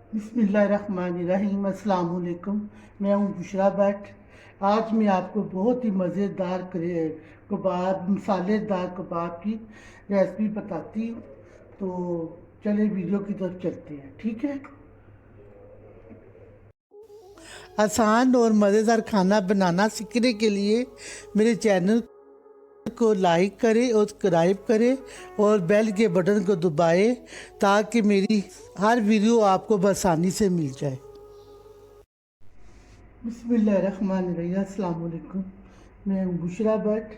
बिस्मिल्लाहिर्रहमानिर्रहीम। अस्सलाम वालेकुम। मैं हूँ बुशरा भट्ट। आज मैं आपको बहुत ही मज़ेदार कबाब, मसालेदार कबाब की रेसिपी बताती हूँ। तो चले वीडियो की तरफ चलते हैं, ठीक है। आसान और मज़ेदार खाना बनाना सीखने के लिए मेरे चैनल को लाइक करें और सब्सक्राइब करें और बेल के बटन को दबाएं ताकि मेरी हर वीडियो आपको आसानी से मिल जाए। बिस्मिल्लाहिर्रहमानिर्रहीम। अस्सलाम वालेकुम। मैं हूँ बुशरा भट्ट।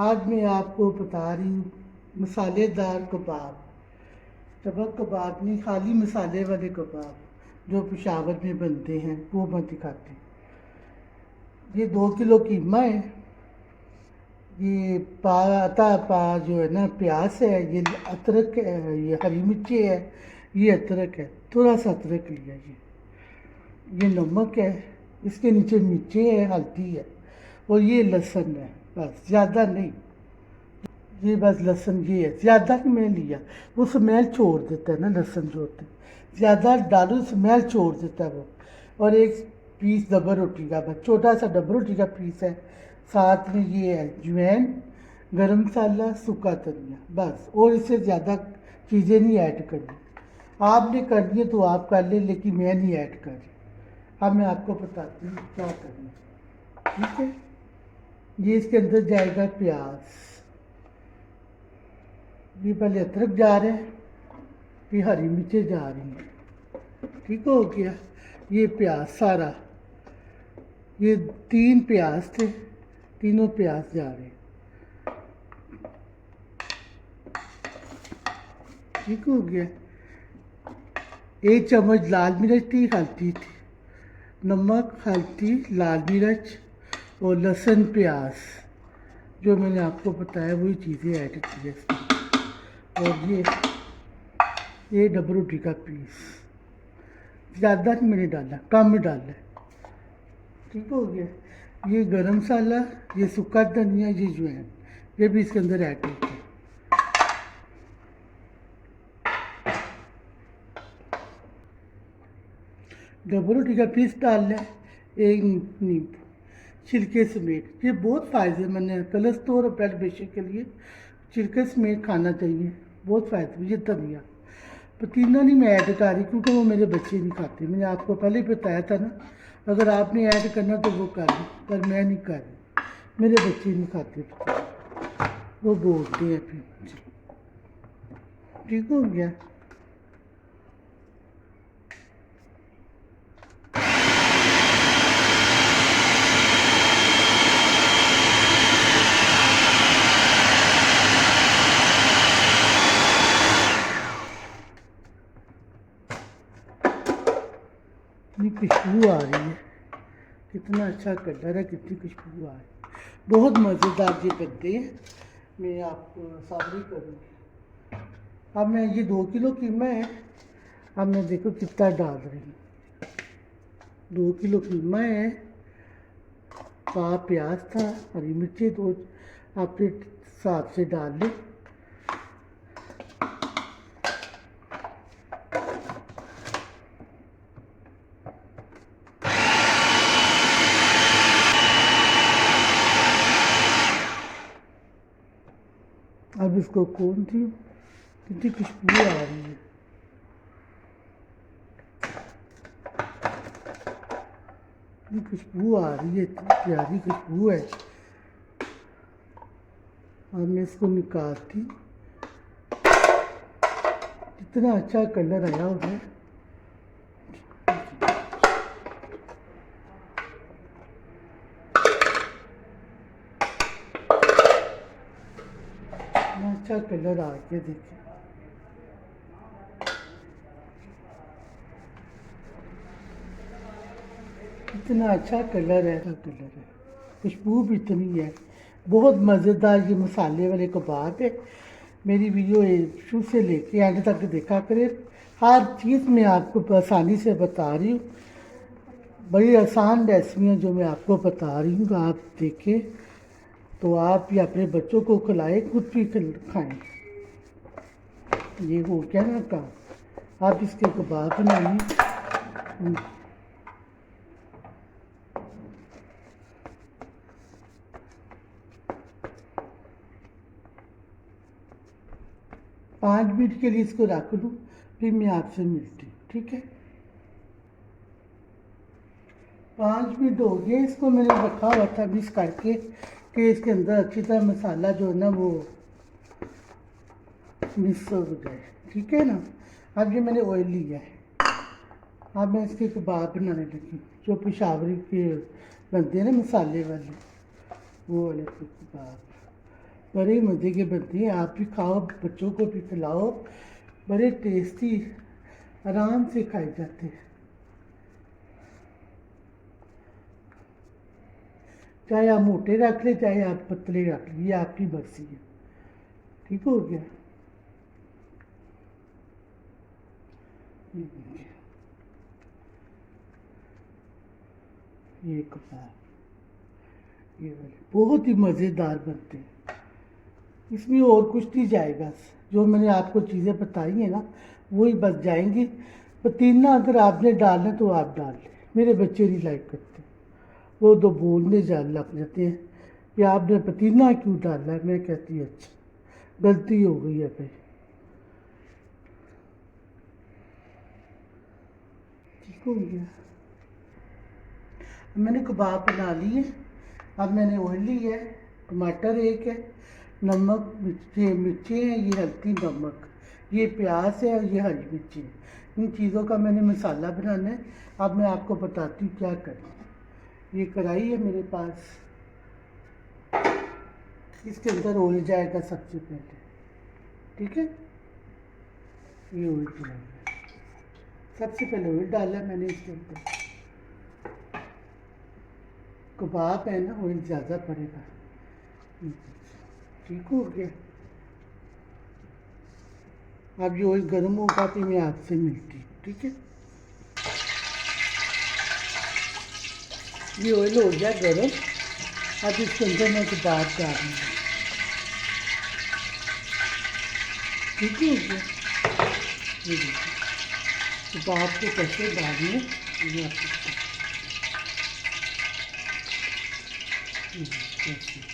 आज मैं आपको बता रही हूँ मसालेदार कबाब। तबक कबाब नहीं, खाली मसाले वाले कबाब जो पेशावर में बनते हैं वो मैं दिखाती हूँ। ये 2 किलो कीमा है। ये पा जो है ना प्याज है, ये अदरक है, ये हरी मिर्ची है, ये अदरक है, थोड़ा सा अदरक लिया। ये नमक है, इसके नीचे मिर्ची है, हल्दी है और ये लहसुन है। बस, ज़्यादा नहीं। ये बस लहसुन ये है, ज़्यादा नहीं मैं लिया। वो स्मेल छोड़ देता है ना लहसुन जो होता है, ज़्यादा डालो स्मेल छोड़ देता है वो। और एक पीस डबल रोटी का, बस छोटा सा डबल रोटी का पीस है। साथ में ये है अजवाइन, गरम मसाला, सूखा धनिया, बस। और इससे ज़्यादा चीज़ें नहीं ऐड करनी। आपने करनी है तो आप कर लें, लेकिन मैं नहीं ऐड कर रही। अब मैं आपको बताती हूँ क्या करना है, ठीक है। ये इसके अंदर जाएगा प्याज। ये पहले अदरक जा रहे हैं, फिर हरी मिर्चें जा रही हैं, ठीक हो गया। ये प्याज सारा, ये 3 प्याज थे, तीनों प्याज जा रहे हैं, ठीक हो गया। 1 चम्मच लाल मिर्च थी, हल्दी थी, नमक, हल्दी, लाल मिर्च और लहसुन, प्याज जो मैंने आपको बताया वही चीज़ें ऐड की है इसमें। और ये डबल रोटी का पीस, ज़्यादा नहीं मैंने डाला, कम में डाला है, ठीक हो गया। ये गरम मसाला, ये सूखा धनिया, ये अजवाइन, ये भी इसके अंदर ऐड होता है। डबल रोटी का पीस डालना है, एक नींबू छिलके समेत। ये बहुत फ़ायदेमंद है कोलेस्ट्रॉल और ब्लड प्रेशर के लिए। छिलके समेत खाना चाहिए, बहुत फ़ायदेमंद। ये धनिया, पुदीना नहीं मैं ऐड कर रही क्योंकि वो मेरे बच्चे नहीं खाते। मैंने आपको पहले ही बताया था ना, अगर आपने ऐड करना तो वो कर ली, पर मैं नहीं कर रही, मेरे बच्चे नहीं खाते, वो बोलते हैं फिर। ठीक हो गया। कितनी खुशबू आ रही है, कितना अच्छा कलर है, कितनी खुशबू आ रही है, बहुत मज़ेदार ये बनते हैं। मैं आपको सामने करूँगी। अब मैं ये 2 किलो कीमा है, अब मैं देखो कितना डाल रही हूँ। 2 किलो कीमा है, प्याज था, हरी मिर्ची तो अपने हिसाब से डाल लें। अब इसको कौन थी, कितनी खुशबू आ रही है, इतनी खुशबू आ रही है, इतनी प्यारी खुशबू है। अब मैं इसको निकालती, कितना अच्छा कलर आया हुआ है। कितना अच्छा कलर आ गया, देखिए। इतना अच्छा कलर है, खुशबू भी इतनी है, बहुत मज़ेदार ये मसाले वाले कबाब है। मेरी वीडियो शुरू से लेके एंड तक देखा करें, हर चीज़ मैं आपको आसानी से बता रही हूँ। बड़ी आसान रेसिपियाँ जो मैं आपको बता रही हूँ, आप देखें तो आप भी अपने बच्चों को खिलाएं, खुद भी खाएँ। ये हो गया ना काम। आप इसके कबाब बनाइए। हम्म, 5 मिनट के लिए इसको रख दूँ, फिर मैं आपसे मिलती हूँ, ठीक है। 5 मिनट हो गए, इसको मैंने रखा हुआ था मिक्स करके कि इसके अंदर अच्छी तरह मसाला जो है ना वो मिक्स हो जाए, ठीक है ना। अब ये मैंने ऑयल लिया है, अब मैं इसके कबाब बनाने लगी, जो पेशावरी के बनते हैं ना मसाले वाले, वो वाले कबाब बड़े ही मज़े के बनते हैं। आप भी खाओ, बच्चों को भी खिलाओ, बड़े टेस्टी आराम से खाए जाते हैं। चाहे आप मोटे रख लें, चाहे आप पतले रख लें, ये आपकी मर्जी है। ठीक हो गया। ये देखिए, ये कबाब ये वाले बहुत ही मज़ेदार बनते हैं। इसमें और कुछ नहीं जाएगा, जो मैंने आपको चीज़ें बताई हैं ना वही बच जाएंगी। पुदीना अगर आपने डालना तो आप डाल लें, मेरे बच्चे नहीं लाइक करते, वो तो बोलने जा लग जाते हैं कि आपने पुदीना क्यों डाला है। मैं कहती अच्छा, गलती हो गई है भाई। ठीक हो गया। मैंने कबाब बना लिए, अब मैंने ऑयल ली है, टमाटर एक है, नमक मिर्ची हैं, ये हल्दी नमक, ये प्याज है और ये हरी मिर्ची है। इन चीज़ों का मैंने मसाला बनाना है। अब मैं आपको बताती हूँ क्या करें। ये कढ़ाई है मेरे पास, इसके अंदर ऑयल जाएगा सबसे पहले, ठीक है। ये ऑयल डालेगा, सबसे पहले ऑयल डाला मैंने इसके अंदर। कबाब है ना, ऑयल ज़्यादा पड़ेगा। ठीक हो गया। अब ये ऑयल गर्म होगा तो मैं आपसे मिलती हूँ, ठीक है। ये ऑयल हो गया गर्म, अब इसके अंदर मैं कबाब डालूँगी। ठीक हो गया। ये देखिए कबाब को कैसे डालने, ये आपको कैसे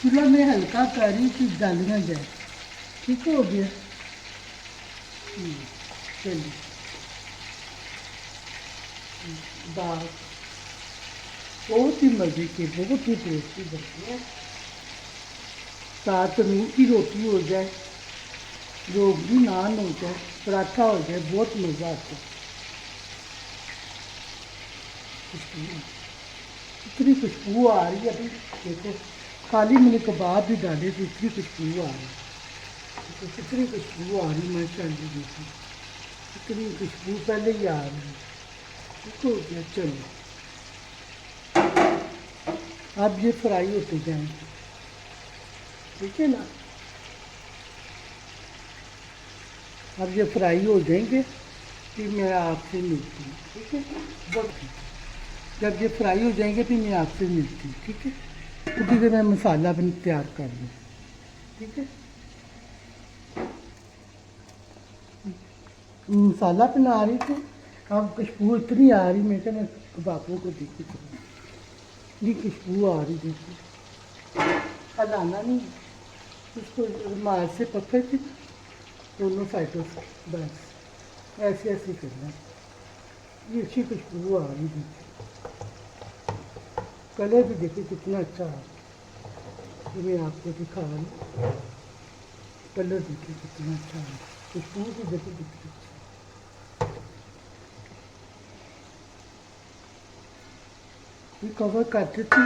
चूल्हा में हल्का करी फिर डालना जाए। ठीक हो गया। चलिए दाल बहुत ही मज़े की, बहुत ही टेस्टी बनती है। साथ तंदूर की रोटी हो जाए, रोगनी नान हो जाए, पराठा हो जाए, बहुत मज़ा आता है। इतनी खुशबू आ रही है अभी, देखो खाली मैंने कबाब भी डाले तो इतनी खुशबू आ रही है। तो कितनी खुशबू आ रही माशाअल्लाह, देखो इतनी खुशबू पहले ही आ रही है। ठीक हो गया। चलो अब ये फ्राई होते जाएंगे, ठीक है ना। अब ये फ्राई हो जाएंगे फिर मैं आपसे मिलती हूँ, ठीक है। जब ये फ्राई हो जाएंगे फिर मैं आपसे मिलती हूँ, ठीक है। उसी से मैं मसाला भी तैयार कर लूँ, ठीक है। मसाला बना रही थी, अब खुशबू इतनी आ रही, मैं क्या मैं कबाबों को देखी इतनी खुशबू आ रही, देखो हलाना नहीं, इसको रुमाल से पकड़ के दोनों साइडों से बस ऐसे ऐसे करना। ये अच्छी खुशबू आ रही, देखिए कलर भी देखिए कितना अच्छा है। ये मैं आपको दिखा रही हूँ, कलर देखिए कितना अच्छा है, खुशबू भी देखिए कितनी अच्छी। ये कवर कर देती,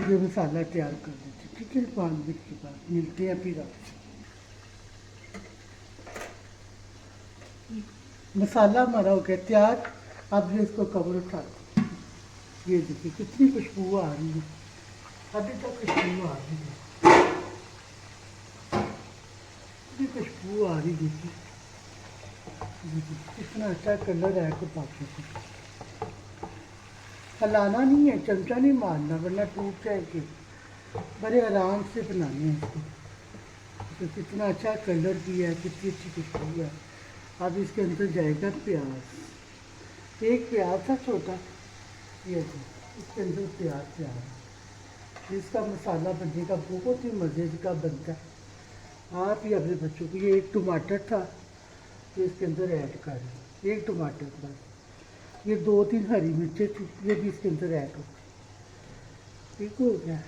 ये मसाला तैयार कर देती, ठीक है। 5 मिनट के बाद मिलते हैं फिर आपसे। मसाला हमारा हो गया तैयार, अब ये इसको कवर उठा दो। ये देखिए कितनी खुशबू आ रही है, अभी तक खुशबू आ रही है, कितनी खुशबू आ रही, देखिए कितना अच्छा कलर है कबाबों का। हिलाना नहीं है, चमचा नहीं मारना वरना टूट जाएगी। बड़े आराम से बनाने हैं इसको। तो कितना अच्छा कलर दिया है, कितनी अच्छी खुशबू है। अब इसके अंदर जाएगा प्याज। एक प्याज था छोटा, ये जो इसके अंदर प्याज है। इसका मसाला बनने का बहुत ही मज़े का बनता है। आप ही अपने बच्चों को, ये एक टमाटर था तो इसके अंदर ऐड कर दें, एक टमाटर बस। ये 2-3 हरी मिर्चें थी, ये भी इसके अंदर ऐड हो। ठीक हो गया।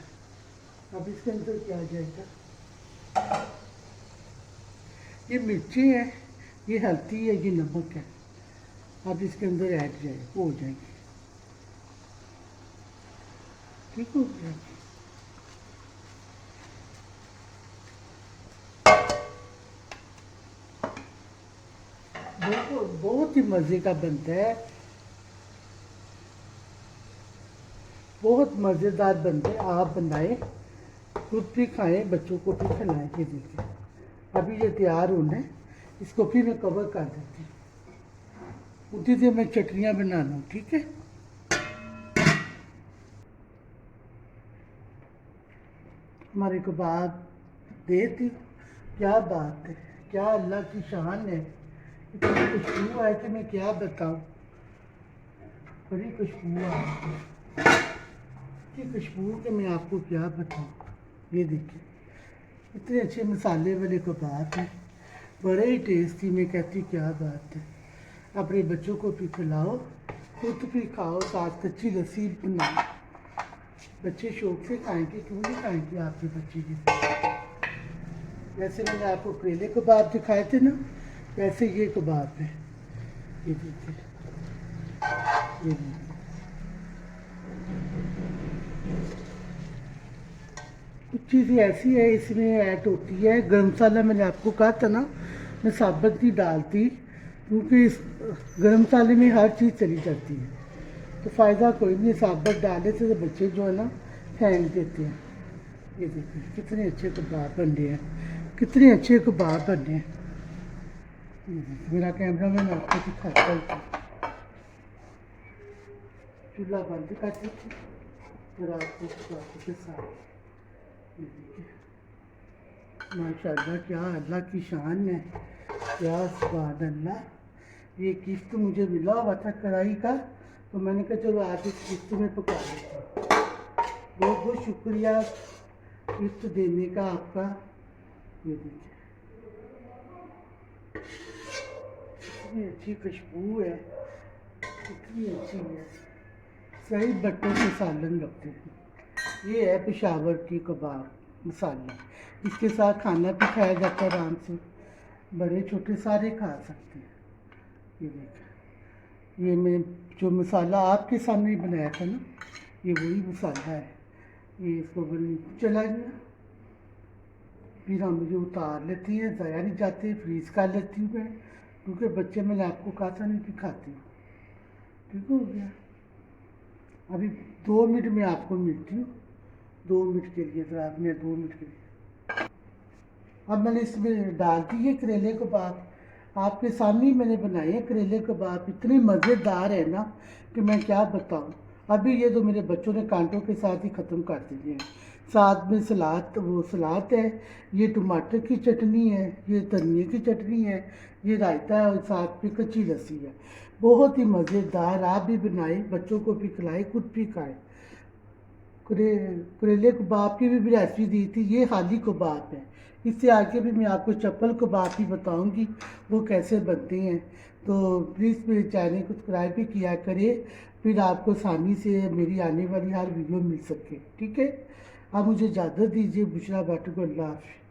अब इसके अंदर क्या जाएगा, ये मिर्ची है, ये हल्दी है, ये नमक है। अब इसके अंदर ऐड हो जाएगी। ठीक हो गया। बहुत ही मज़े का बनता है, बहुत मज़ेदार बनते हैं। आप बनाए, खुद भी खाएं, बच्चों को भी खिलाएं के। देखिए अभी ये तैयार होना है, इसको फिर मैं कवर कर देती हूँ। उसी से मैं चटनियाँ बना लूँ। ठीक है। हमारे कबाब देती, क्या बात है, क्या अल्लाह की शान है। इतनी खुशबू है कि मैं क्या बताऊँ, बड़ी खुशबू है, इतनी खुशबू कि मैं आपको क्या बताऊँ। ये देखिए इतने अच्छे मसाले वाले कबाब हैं, बड़े ही टेस्टी। मैं कहती क्या बात है। अपने बच्चों को भी खिलाओ, खुद भी खाओ, साथ कच्ची लस्सी बनाओ। बच्चे शौक से खाएंगे, क्यों नहीं खाएंगे आपके बच्चे भी। जैसे मैंने आपको करेले कबाब दिखाए थे ना, वैसे ये कबाब है। ये देखिए, ये देखिए। कुछ चीज़ें ऐसी है इसमें ऐड होती है। गरम मसाला मैंने आपको कहा था ना, मैं साबुत नहीं डालती, क्योंकि इस गरम मसाले में हर चीज़ चली जाती है, तो फ़ायदा कोई नहीं। साबुत डाले थे तो बच्चे जो है ना फेंक देते हैं। ये देखिए कितने अच्छे कबाब बन रहे हैं, कितने अच्छे कबाब बन रहे हैं। मेरा कैमरा मैन आपको दिखाता है। चूल्हा बंद कर दीजिए फिर आपको कबाब के साथ। माशाल्लाह, क्या अल्लाह की शान है, क्या सुभान अल्लाह। ये किस्त मुझे मिला हुआ था कढ़ाई का, तो मैंने कहा चलो आज इस किस्त में पका लेता हूँ। बहुत बहुत शुक्रिया किस्त देने का आपका। ये देखिए इतनी अच्छी खुशबू है, इतनी अच्छी है। सही बट्टों के सालन लगते हैं। ये है पेशावर की कबाब मसाला, इसके साथ खाना भी खाया जाता है आराम से, बड़े छोटे सारे खा सकते हैं। ये देखिए, ये मैं जो मसाला आपके सामने बनाया था ना, ये वही मसाला है। ये इसको चला गया, फिर हम मुझे उतार लेती है, ज़ाया नहीं जाते, फ्रीज कर लेती हूँ मैं, क्योंकि बच्चे मैंने आपको कहा था नहीं कि खाती हूँ। ठीक हो गया। अभी 2 मिनट में आपको मिलती हूँ, 2 मिनट के लिए, तो आपने 2 मिनट के लिए। अब मैंने इसमें डाल दी है करेले कबाब, आपके सामने ही मैंने बनाए हैं करेले कबाब। इतने मज़ेदार है ना कि मैं क्या बताऊँ। अभी ये तो मेरे बच्चों ने कांटों के साथ ही ख़त्म कर दिए हैं। साथ में सलाद, वो सलाद है, ये टमाटर की चटनी है, ये धनिए की चटनी है, ये रायता है और साथ में कच्ची लस्सी है। बहुत ही मज़ेदार। आप भी बनाए, बच्चों को भी खिलाए, खुद भी खाए। करेले कबाब की भी रेसिपी दी थी, ये हाली कबाब है। इससे आगे भी मैं आपको चप्पल कबाब भी बताऊंगी वो कैसे बनते हैं। तो प्लीज़ मेरे चैनल को सब्सक्राइब भी किया करें, फिर आपको आसानी से मेरी आने वाली हर वीडियो मिल सके। ठीक है। अब मुझे इजाज़त दीजिए। बुशरा भट्ट को अल्लाह हाफ़िज़।